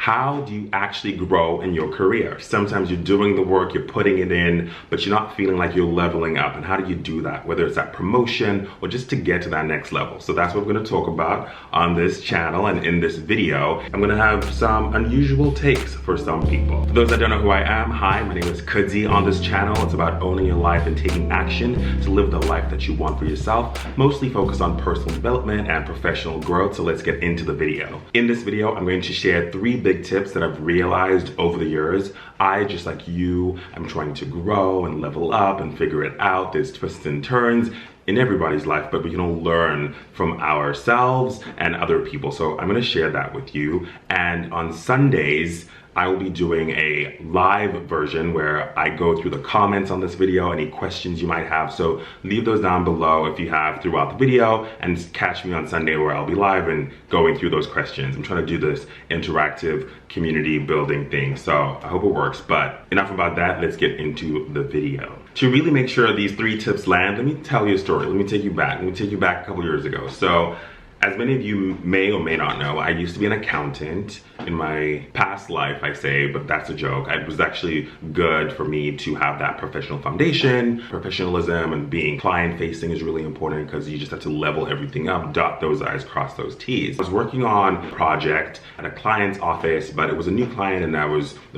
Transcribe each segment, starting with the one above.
How do you actually grow in your career? Sometimes you're doing the work, you're putting it in, but you're not feeling like you're leveling up. And how do you do that? Whether it's that promotion or just to get to that next level. So that's what we're gonna talk about on this channel and in this video. I'm gonna have some unusual takes for some people. For those that don't know who I am, hi, my name is Kudzi. On this channel, it's about owning your life and taking action to live the life that you want for yourself, mostly focused on personal development and professional growth. So let's get into the video. In this video, I'm going to share 3 big tips that I've realized over the years. I, just like you, I'm trying to grow and level up and figure it out. There's twists and turns in everybody's life, but we can all learn from ourselves and other people. So I'm gonna share that with you. And on Sundays, I will be doing a live version where I go through the comments on this video, any questions you might have. So leave those down below if you have throughout the video, and catch me on Sunday where I'll be live and going through those questions. I'm trying to do this interactive community building thing, so I hope it works. But enough about that, let's get into the video. To really make sure these 3 tips land, let me tell you a story. Let me take you back a couple years ago. So as many of you may or may not know, I used to be an accountant in my past life, I say, but that's a joke. It was actually good for me to have that professional foundation. Professionalism and being client-facing is really important because you just have to level everything up, dot those I's, cross those T's. I was working on a project at a client's office, but it was a new client and it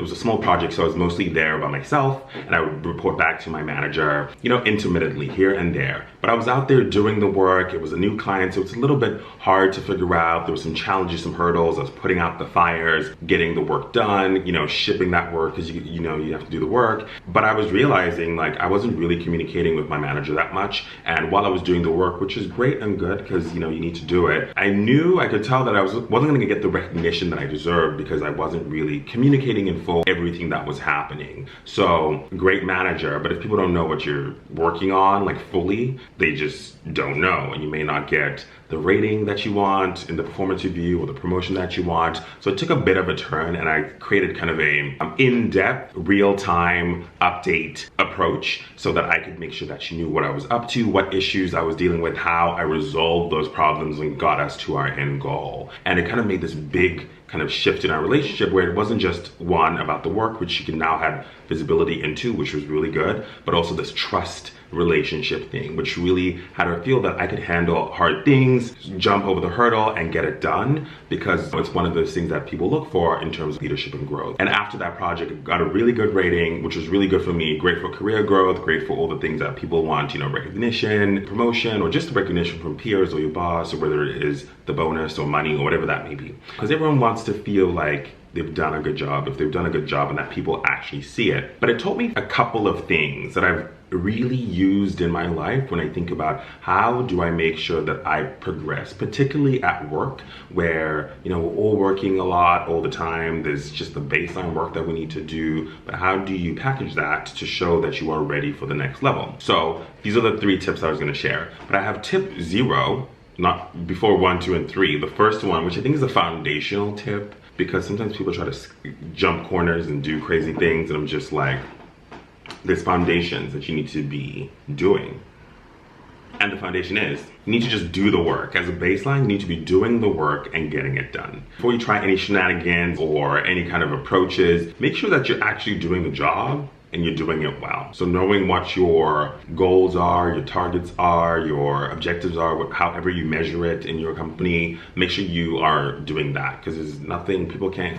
was a small project, so I was mostly there by myself, and I would report back to my manager, you know, intermittently here and there. But I was out there doing the work. It was a new client, so it's a little bit hard to figure out. There were some challenges, some hurdles. I was putting out the fires, getting the work done, you know, shipping that work because you know you have to do the work. But I was realizing like I wasn't really communicating with my manager that much. And while I was doing the work, which is great and good because you know you need to do it, I could tell that I wasn't going to get the recognition that I deserved because I wasn't really communicating in full everything that was happening. So great manager, but if people don't know what you're working on like fully, they just don't know, and you may not get the rating that you want in the performance review or the promotion that you want. So it took a bit of a turn, and I created kind of a in-depth, real-time update approach so that I could make sure that she knew what I was up to, what issues I was dealing with, how I resolved those problems and got us to our end goal. And it kind of made this big kind of shift in our relationship where it wasn't just one about the work, which she can now have visibility into, which was really good, but also this trust relationship thing, which really had her feel that I could handle hard things, jump over the hurdle and get it done, because it's one of those things that people look for in terms of leadership and growth. And after that project, it got a really good rating, which was really good for me, great for career growth, great for all the things that people want, you know, recognition, promotion, or just recognition from peers or your boss, or whether it is the bonus or money or whatever that may be. Because everyone wants to feel like they've done a good job, if they've done a good job and that people actually see it. But it taught me a couple of things that I've really used in my life when I think about how do I make sure that I progress, particularly at work where, you know, we're all working a lot all the time. There's just the baseline work that we need to do, but how do you package that to show that you are ready for the next level? So these are the 3 tips I was gonna share, but I have tip 0, not before 1, 2, and 3. The first one, which I think is a foundational tip, because sometimes people try to jump corners and do crazy things, and I'm just like, there's foundations that you need to be doing. And the foundation is, you need to just do the work. As a baseline, you need to be doing the work and getting it done. Before you try any shenanigans or any kind of approaches, make sure that you're actually doing the job and you're doing it well. So knowing what your goals are, your targets are, your objectives are, however you measure it in your company, make sure you are doing that, because there's nothing, people can't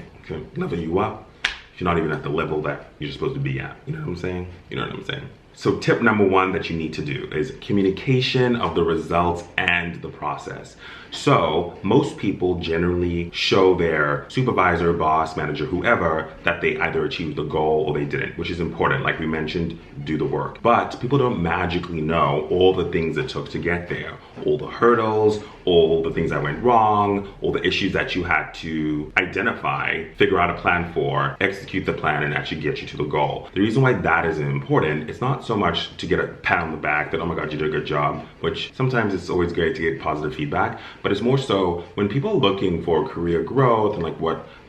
level you up if you're not even at the level that you're supposed to be at. You know what I'm saying? You know what I'm saying? So tip number 1 that you need to do is communication of the results and the process. So most people generally show their supervisor, boss, manager, whoever, that they either achieved the goal or they didn't, which is important. Like we mentioned, do the work. But people don't magically know all the things it took to get there, all the hurdles, all the things that went wrong, all the issues that you had to identify, figure out a plan for, execute the plan, and actually get you to the goal. The reason why that is important, it's not so much to get a pat on the back that, oh my God, you did a good job, which sometimes it's always great to get positive feedback, but it's more so when people are looking for career growth and like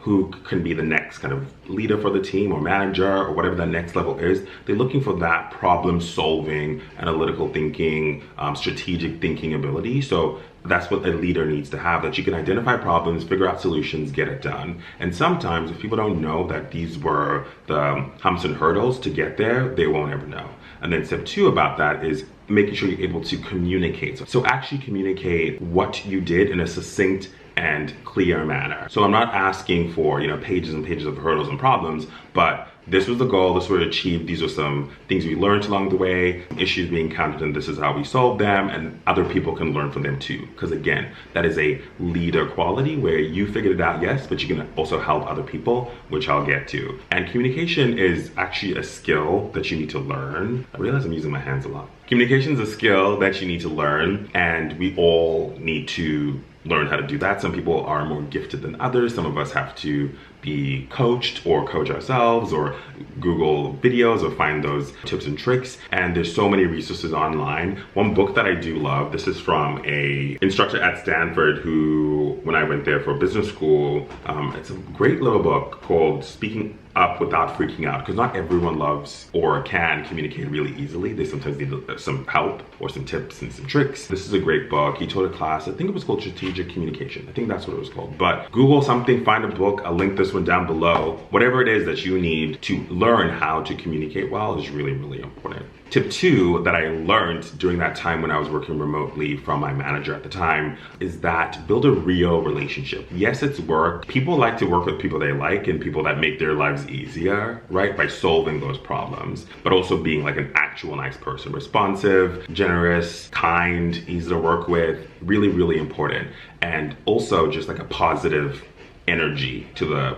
who can be the next kind of leader for the team or manager or whatever the next level is. They're looking for that problem solving, analytical thinking, strategic thinking ability. So that's what a leader needs to have, that you can identify problems, figure out solutions, get it done. And sometimes if people don't know that these were the humps and hurdles to get there, they won't ever know. And then step 2 about that is making sure you're able to communicate. So actually communicate what you did in a succinct and clear manner. So I'm not asking for, pages and pages of hurdles and problems, but this was the goal, this was achieved, these are some things we learned along the way, issues we encountered, and this is how we solved them, and other people can learn from them too. Because again, that is a leader quality where you figured it out, yes, but you can also help other people, which I'll get to. And communication is actually a skill that you need to learn. I realize I'm using my hands a lot. Communication is a skill that you need to learn, and we all need to learn how to do that. Some people are more gifted than others. Some of us have to be coached or coach ourselves or Google videos or find those tips and tricks. And there's so many resources online. One book that I do love, this is from a instructor at Stanford who, when I went there for business school, it's a great little book called Speaking Up Without Freaking Out, because not everyone loves or can communicate really easily. They sometimes need some help or some tips and some tricks. This is a great book. He taught a class, I think it was called Strategic Communication. I think that's what it was called. But Google something, find a book. I'll link this one down below. Whatever it is that you need to learn how to communicate well is really, really important. Tip 2 that I learned during that time when I was working remotely from my manager at the time is that build a real relationship. Yes, it's work. People like to work with people they like and people that make their lives easier, right? By solving those problems, but also being like an actual nice person, responsive, generous, kind, easy to work with, really, really important. And also just like a positive energy to the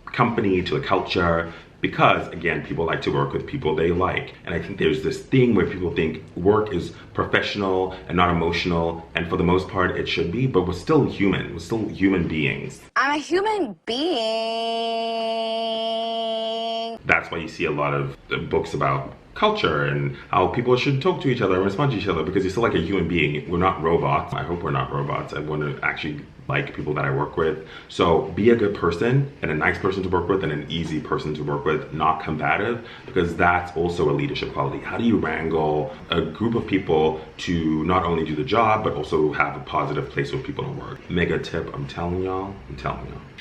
company, to the culture, because again, people like to work with people they like. And I think there's this thing where people think work is professional and not emotional, and for the most part it should be, but we're still human. We're still human beings. I'm a human being. That's why you see a lot of books about culture and how people should talk to each other and respond to each other, because you're still like a human being. We're not robots. I hope we're not robots. I want to actually like people that I work with. So be a good person and a nice person to work with and an easy person to work with, not combative, because that's also a leadership quality. How do you wrangle a group of people to not only do the job, but also have a positive place for people to work? Mega tip, I'm telling y'all.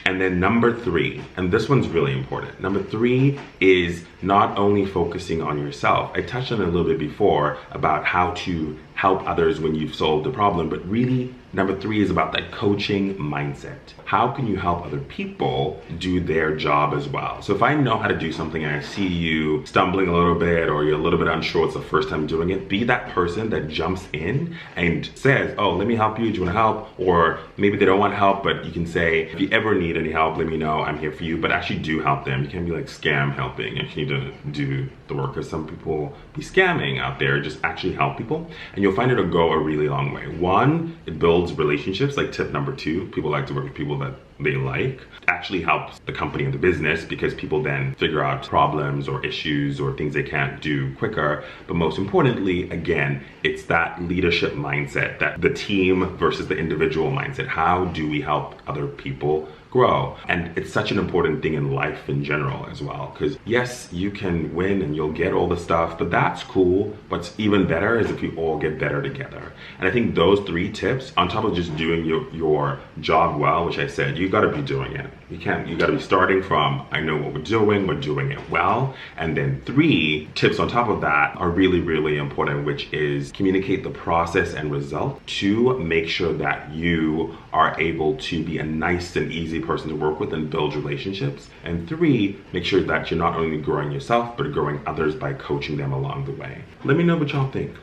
And then number 3, and this one's really important. Number 3 is not only focusing on yourself. I touched on it a little bit before about how to help others when you've solved a problem, but really number 3 is about that coaching mindset. How can you help other people do their job as well? So if I know how to do something and I see you stumbling a little bit or you're a little bit unsure, it's the first time doing it, be that person that jumps in and says, oh, let me help you, do you want to help? Or maybe they don't want help, but you can say, if you ever need any help, let me know, I'm here for you, but actually do help them. You can't be like scam helping if you need to do the work, because some people be scamming out there. Just actually help people and you'll find it'll go a really long way. 1, it builds relationships, like tip number 2, people like to work with people that they like. Actually helps the company and the business because people then figure out problems or issues or things they can't do quicker. But most importantly, again, it's that leadership mindset, that the team versus the individual mindset. How do we help other people grow? And it's such an important thing in life in general as well, because yes, you can win and you'll get all the stuff, but that's cool. What's even better is if we all get better together. And I think those 3 tips, on top of just doing your job well, which I said, you gotta be doing it. You gotta be starting from, I know what we're doing it well. And then 3 tips on top of that are really, really important, which is communicate the process and result to make sure that you are able to be a nice and easy person to work with and build relationships. And 3, make sure that you're not only growing yourself, but growing others by coaching them along the way. Let me know what y'all think.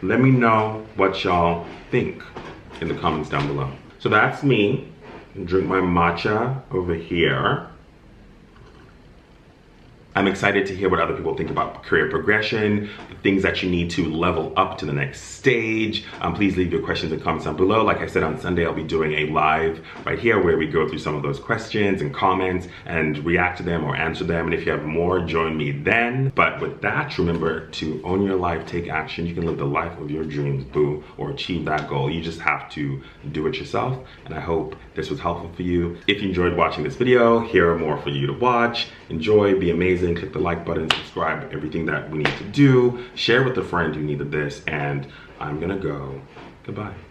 Let me know what y'all think in the comments down below. So that's me. Drink my matcha over here. I'm excited to hear what other people think about career progression, the things that you need to level up to the next stage. Please leave your questions and comments down below. Like I said, on Sunday, I'll be doing a live right here where we go through some of those questions and comments and react to them or answer them. And if you have more, join me then. But with that, remember to own your life, take action. You can live the life of your dreams, boo, or achieve that goal. You just have to do it yourself. And I hope this was helpful for you. If you enjoyed watching this video, here are more for you to watch. Enjoy, be amazing. Click the like button, subscribe, everything that we need to do. Share with a friend who needed this, and I'm gonna go. Goodbye.